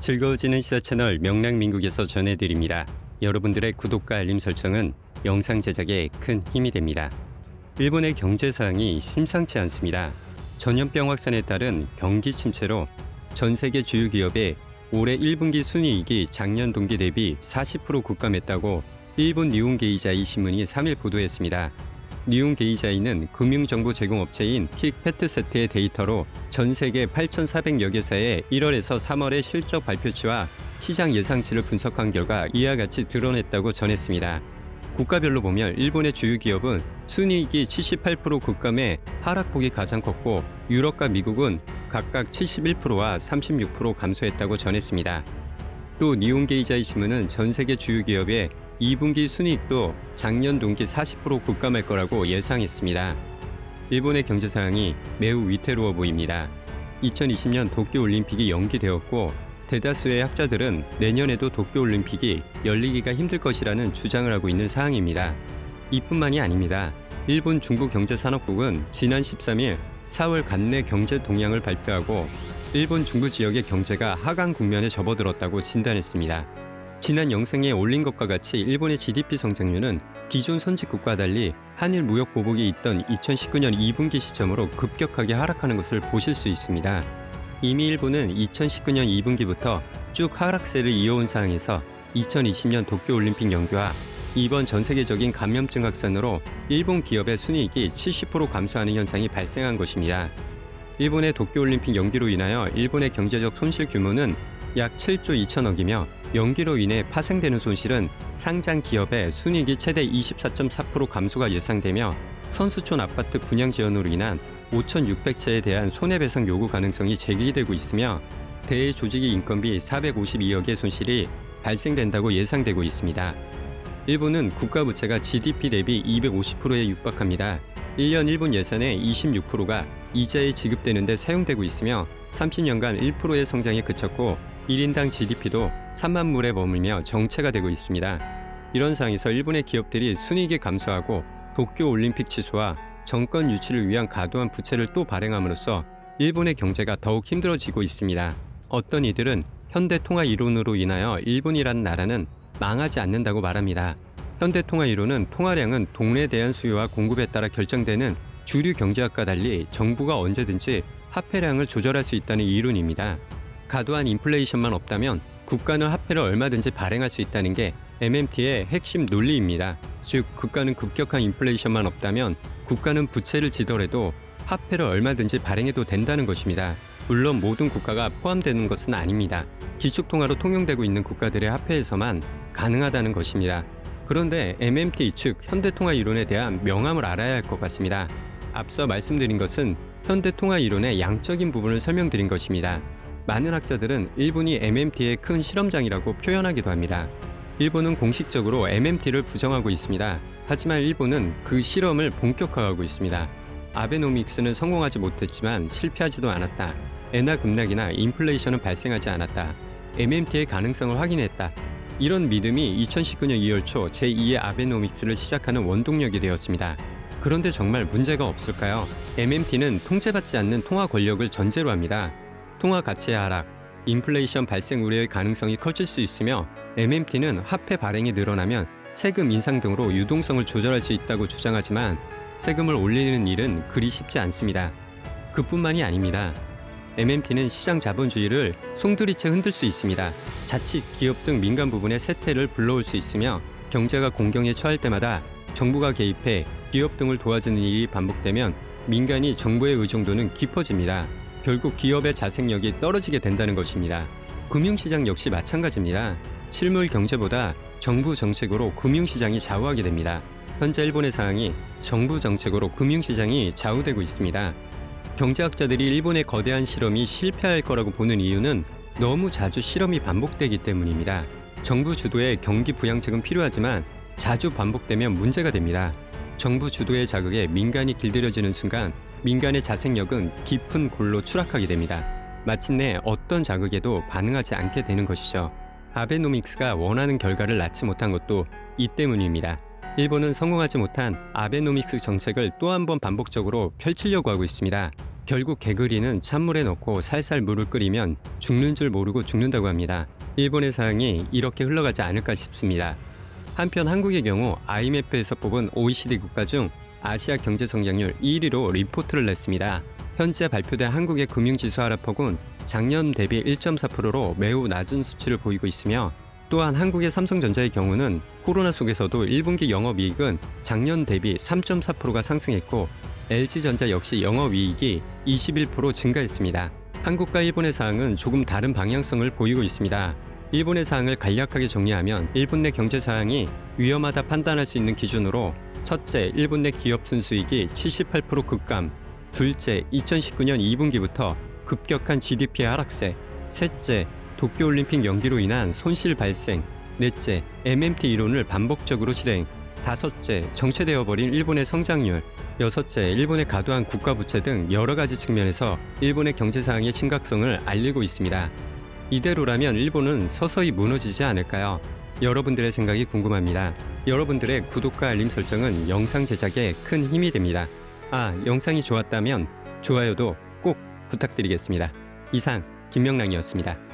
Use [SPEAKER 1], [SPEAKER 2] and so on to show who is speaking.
[SPEAKER 1] 즐거워지는 시사 채널 명랑민국에서 전해드립니다. 여러분들의 구독과 알림 설정은 영상 제작에 큰 힘이 됩니다. 일본의 경제 상황이 심상치 않습니다. 전염병 확산에 따른 경기 침체로 전 세계 주요 기업의 올해 1분기 순이익이 작년 동기 대비 40% 급감했다고 일본 니혼게이자이 신문이 3일 보도했습니다. 니혼게이자이는 금융정보 제공업체인 킥패트세트의 데이터로 전 세계 8,400여 개사의 1월에서 3월의 실적 발표치와 시장 예상치를 분석한 결과 이와 같이 드러냈다고 전했습니다. 국가별로 보면 일본의 주요 기업은 순이익이 78% 급감해 하락폭이 가장 컸고 유럽과 미국은 각각 71%와 36% 감소했다고 전했습니다. 또 니혼게이자이 신문은 전 세계 주요 기업의 2분기 순이익도 작년 동기 40% 급감할 거라고 예상했습니다. 일본의 경제 상황이 매우 위태로워 보입니다. 2020년 도쿄올림픽이 연기되었고 대다수의 학자들은 내년에도 도쿄올림픽이 열리기가 힘들 것이라는 주장을 하고 있는 상황입니다. 이뿐만이 아닙니다. 일본 중부경제산업국은 지난 13일 4월 관내 경제 동향을 발표하고 일본 중부 지역의 경제가 하강 국면에 접어들었다고 진단했습니다. 지난 영상에 올린 것과 같이 일본의 GDP 성장률은 기존 선진국과 달리 한일 무역 보복이 있던 2019년 2분기 시점으로 급격하게 하락하는 것을 보실 수 있습니다. 이미 일본은 2019년 2분기부터 쭉 하락세를 이어온 상황에서 2020년 도쿄올림픽 연기와 이번 전 세계적인 감염증 확산으로 일본 기업의 순이익이 70% 감소하는 현상이 발생한 것입니다. 일본의 도쿄올림픽 연기로 인하여 일본의 경제적 손실 규모는 약 7조 2천억이며 연기로 인해 파생되는 손실은 상장 기업의 순이익이 최대 24.4% 감소가 예상되며 선수촌 아파트 분양 지연으로 인한 5,600채에 대한 손해배상 요구 가능성이 제기되고 있으며 대조직의 인건비 452억의 손실이 발생된다고 예상되고 있습니다. 일본은 국가부채가 GDP 대비 250%에 육박합니다. 1년 일본 예산의 26%가 이자에 지급되는 데 사용되고 있으며 30년간 1%의 성장에 그쳤고 1인당 GDP도 3만 물에 머물며 정체가 되고 있습니다. 이런 상황에서 일본의 기업들이 순이익이 감소하고 도쿄올림픽 취소와 정권 유치를 위한 과도한 부채를 또 발행함으로써 일본의 경제가 더욱 힘들어지고 있습니다. 어떤 이들은 현대통화 이론으로 인하여 일본이라는 나라는 망하지 않는다고 말합니다. 현대통화 이론은 통화량은 동네 대한 수요와 공급에 따라 결정되는 주류 경제학과 달리 정부가 언제든지 화폐량을 조절할 수 있다는 이론입니다. 과도한 인플레이션만 없다면 국가는 화폐를 얼마든지 발행할 수 있다는 게 MMT의 핵심 논리입니다. 즉, 국가는 급격한 인플레이션만 없다면 국가는 부채를 지더라도 화폐를 얼마든지 발행해도 된다는 것입니다. 물론 모든 국가가 포함되는 것은 아닙니다. 기축통화로 통용되고 있는 국가들의 화폐에서만 가능하다는 것입니다. 그런데 MMT 즉 현대통화 이론에 대한 명암을 알아야 할 것 같습니다. 앞서 말씀드린 것은 현대통화 이론의 양적인 부분을 설명드린 것입니다. 많은 학자들은 일본이 MMT의 큰 실험장이라고 표현하기도 합니다. 일본은 공식적으로 MMT를 부정하고 있습니다. 하지만 일본은 그 실험을 본격화하고 있습니다. 아베노믹스는 성공하지 못했지만 실패하지도 않았다. 엔화 급락이나 인플레이션은 발생하지 않았다. MMT의 가능성을 확인했다. 이런 믿음이 2019년 2월 초 제2의 아베노믹스를 시작하는 원동력이 되었습니다. 그런데 정말 문제가 없을까요? MMT는 통제받지 않는 통화 권력을 전제로 합니다. 통화 가치의 하락, 인플레이션 발생 우려의 가능성이 커질 수 있으며 MMT는 화폐 발행이 늘어나면 세금 인상 등으로 유동성을 조절할 수 있다고 주장하지만 세금을 올리는 일은 그리 쉽지 않습니다. 그뿐만이 아닙니다. MMT는 시장 자본주의를 송두리째 흔들 수 있습니다. 자칫 기업 등 민간 부분의 쇠퇴를 불러올 수 있으며 경제가 공경에 처할 때마다 정부가 개입해 기업 등을 도와주는 일이 반복되면 민간이 정부의 의존도는 깊어집니다. 결국 기업의 자생력이 떨어지게 된다는 것입니다. 금융시장 역시 마찬가지입니다. 실물 경제보다 정부 정책으로 금융시장이 좌우하게 됩니다. 현재 일본의 상황이 정부 정책으로 금융시장이 좌우되고 있습니다. 경제학자들이 일본의 거대한 실험이 실패할 거라고 보는 이유는 너무 자주 실험이 반복되기 때문입니다. 정부 주도의 경기 부양책은 필요하지만 자주 반복되면 문제가 됩니다. 정부 주도의 자극에 민간이 길들여지는 순간 민간의 자생력은 깊은 골로 추락하게 됩니다. 마침내 어떤 자극에도 반응하지 않게 되는 것이죠. 아베노믹스가 원하는 결과를 낳지 못한 것도 이 때문입니다. 일본은 성공하지 못한 아베노믹스 정책을 또 한 번 반복적으로 펼치려고 하고 있습니다. 결국 개구리는 찬물에 넣고 살살 물을 끓이면 죽는 줄 모르고 죽는다고 합니다. 일본의 사항이 이렇게 흘러가지 않을까 싶습니다. 한편 한국의 경우 IMF에서 뽑은 OECD 국가 중 아시아 경제 성장률 1위로 리포트를 냈습니다. 현재 발표된 한국의 금융지수 하락폭은 작년 대비 1.4%로 매우 낮은 수치를 보이고 있으며, 또한 한국의 삼성전자의 경우는 코로나 속에서도 1분기 영업이익은 작년 대비 3.4%가 상승했고, LG전자 역시 영업이익이 21% 증가했습니다. 한국과 일본의 사항은 조금 다른 방향성을 보이고 있습니다. 일본의 사항을 간략하게 정리하면 일본 내 경제 사항이 위험하다 판단할 수 있는 기준으로, 첫째, 일본 내 기업 순수익이 78% 급감, 둘째, 2019년 2분기부터 급격한 GDP 하락세, 셋째, 도쿄올림픽 연기로 인한 손실 발생, 넷째, MMT 이론을 반복적으로 실행, 다섯째, 정체되어 버린 일본의 성장률, 여섯째, 일본의 과도한 국가부채 등 여러 가지 측면에서 일본의 경제 상황의 심각성을 알리고 있습니다. 이대로라면 일본은 서서히 무너지지 않을까요? 여러분들의 생각이 궁금합니다. 여러분들의 구독과 알림 설정은 영상 제작에 큰 힘이 됩니다. 영상이 좋았다면 좋아요도 꼭 부탁드리겠습니다. 이상 김명랑이었습니다.